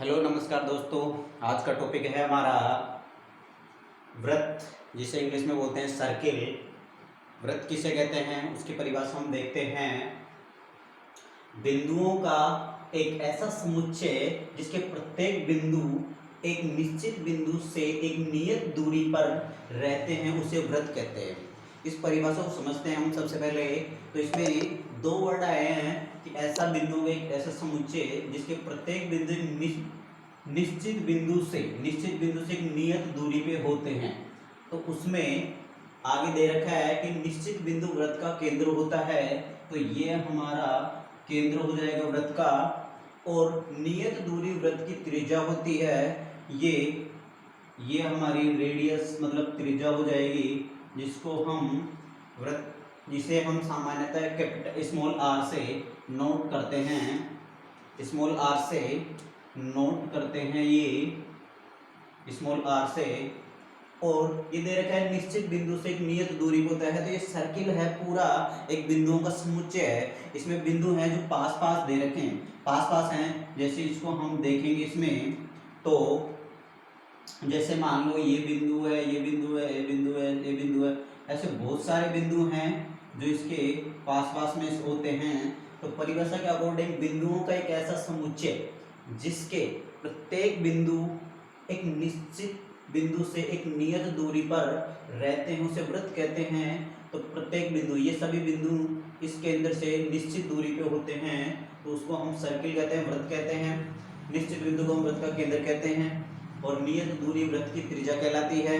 Hello नमस्कार दोस्तों। आज का टॉपिक है हमारा व्रत, जिसे इंग्लिश में बोलते हैं सर्किल। व्रत किसे कहते हैं उसकी परिभाषा हम देखते हैं। बिंदुओं का एक ऐसा समुच्चय जिसके प्रत्येक बिंदु एक निश्चित बिंदु से एक नियत दूरी पर रहते हैं, उसे व्रत कहते हैं। इस परिभाषा को समझते हैं हम सबसे पहले। तो इसमें दो वर्ड आए हैं कि ऐसा बिंदु, एक ऐसा समुच्चय जिसके प्रत्येक बिंदु निश्चित बिंदु से एक नियत दूरी पे होते हैं। तो उसमें आगे दे रखा है कि निश्चित बिंदु वृत्त का केंद्र होता है। तो ये हमारा केंद्र हो जाएगा वृत्त का, और नियत दूरी वृत्त की त्रिज्या होती है। ये हमारी रेडियस मतलब त्रिज्या हो जाएगी, जिसे हम सामान्यतः कैपिटल स्मॉल आर से नोट करते हैं। स्मॉल आर से नोट करते हैं, ये स्मॉल आर से। और ये दे रखा है निश्चित बिंदु से एक नियत दूरी होता है। तो ये सर्किल है, पूरा एक बिंदुओं का समुच्चय है। इसमें बिंदु हैं जो पास पास दे रखे हैं, पास पास हैं। जैसे इसको हम देखेंगे इसमें, तो जैसे मान लो ये बिंदु है, ये बिंदु है, ये बिंदु है, ये बिंदु है। ऐसे बहुत सारे बिंदु हैं जो इसके पास पास में होते हैं। तो परिभाषा के अकॉर्डिंग बिंदुओं का एक ऐसा समुच्चय जिसके प्रत्येक बिंदु एक निश्चित बिंदु से एक नियत दूरी पर रहते हैं, उसे वृत्त कहते हैं। तो प्रत्येक बिंदु, ये सभी बिंदु इस केंद्र से निश्चित दूरी पे होते हैं, तो उसको हम सर्किल कहते हैं, वृत्त कहते हैं। निश्चित बिंदु को हम वृत्त का केंद्र कहते हैं, और नियत दूरी वृत्त की त्रिज्या कहलाती है।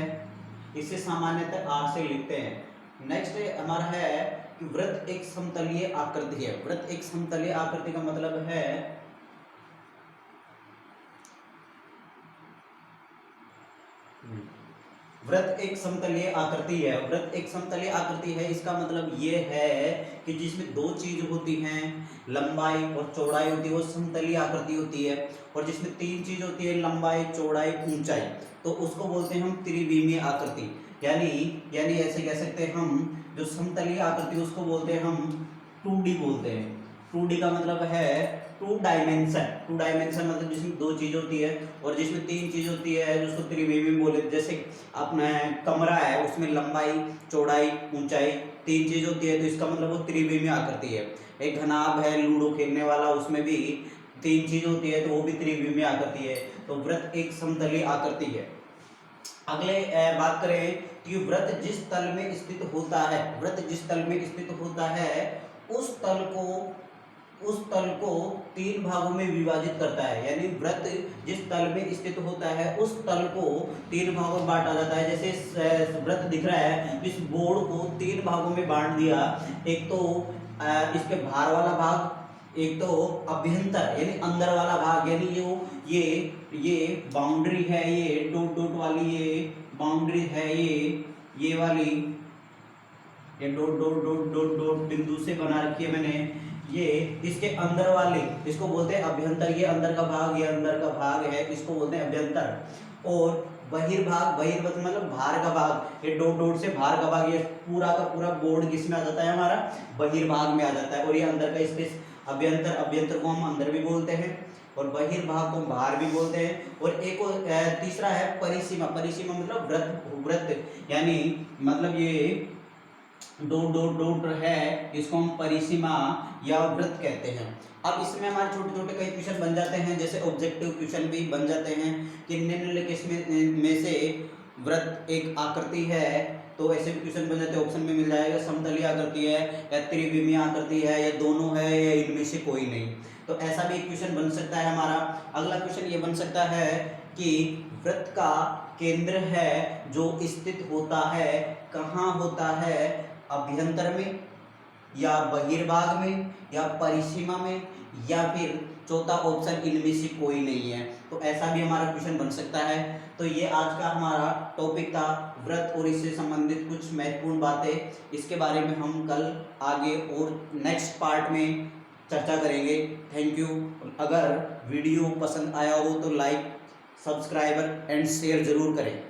इसे सामान्यतः आर से लिखते हैं। नेक्स्ट हमारा है कि वृत्त एक समतलीय आकृति है। वृत्त एक समतलीय आकृति का मतलब है वृत्त एक समतलीय आकृति है। वृत्त एक समतलीय आकृति है, इसका मतलब ये है कि जिसमें दो चीज होती हैं, लंबाई और चौड़ाई होती है, वो समतलीय आकृति होती है। और जिसमें तीन चीज होती है, लंबाई, चौड़ाई, ऊंचाई, तो उसको बोलते हैं हम त्रिविमीय आकृति। यानी ऐसे कह सकते हैं हम, जो समतलीय आकृति उसको बोलते हैं हम 2D बोलते हैं। 2D का मतलब है टू डायमेंशन मतलब जिसमें दो चीज होती है, और जिसमें तीन चीज होती है जिसको त्रिविमीय बोले। जैसे अपना कमरा है, उसमें लंबाई, चौड़ाई, ऊंचाई तीन चीज होती है, तो इसका मतलब वो त्रिविमीय आकृति है। एक घनाभ है लूडो खेलने वाला, उसमें भी तीन चीज होती है, तो वो भी त्रिविमीय आकृति है। तो वृत्त एक समतलीय आकृति है। अगले बात करें कि वृत्त जिस तल में स्थित होता है, वृत्त जिस तल में स्थित होता है उस तल को तीन भागों में विभाजित करता है। यानी वृत्त जिस तल में स्थित होता है उस तल को तीन भागों में बांटा जाता है। जैसे वृत्त दिख रहा है, इस बोर्ड को तीन भागों में बांट दिया। एक तो इसके बाहर वाला भाग, एक तो अभ्यंतर यानी अंदर वाला भाग, यानी ये बाउंड्री है, ये डॉट डॉट वाली ये बाउंड्री है, ये वाली ये dot dot dot dot dot बिंदु से बना रखी है मैंने। ये इसके अंदर वाले, इसको बोलते हैं अभ्यंतर। ये अंदर का भाग, ये अंदर का भाग है, इसको बोलते हैं अभ्यंतर। और बहिर्भाग मतलब बाहर का भाग, ये डॉट डॉट से बाहर का भाग, ये पूरा का पूरा बोर्ड किसमें आ जाता है, हमारा बहिर्भाग में आ जाता है। और ये अंदर का स्पेस अभ्यंतर को हम अंदर भी बोलते हैं, और बहिर्भाग को बाहर भी बोलते हैं। और एक तीसरा है परिसीमा मतलब वृत्त यानी मतलब ये डॉट डॉट डॉट है, इसको हम परिसीमा या वृत्त कहते हैं। अब इसमें हमारे छोटे छोटे कई क्वेश्चन बन जाते हैं, जैसे ऑब्जेक्टिव क्वेश्चन भी बन जाते हैं कि निम्नलिखित में से वृत्त एक आकृति है। तो ऐसे भी क्वेश्चन बन जाते हैं, ऑप्शन में मिल जाएगा समतलीय आकृति है या त्रिविमीय आकृति है, या दोनों है, या इनमें से कोई नहीं। तो ऐसा भी एक क्वेश्चन बन सकता है हमारा। अगला क्वेश्चन ये बन सकता है कि वृत्त का केंद्र है जो स्थित होता है, कहाँ होता है, अभ्यंतर में या बहिर्भाग में या परिसीमा में, या फिर चौथा ऑप्शन इनमें से कोई नहीं है। तो ऐसा भी हमारा क्वेश्चन बन सकता है। तो ये आज का हमारा टॉपिक था, वृत्त और इससे संबंधित कुछ महत्वपूर्ण बातें। इसके बारे में हम कल आगे और नेक्स्ट पार्ट में चर्चा करेंगे। Thank you. अगर वीडियो पसंद आया हो तो लाइक, सब्सक्राइब एंड शेयर जरूर करें।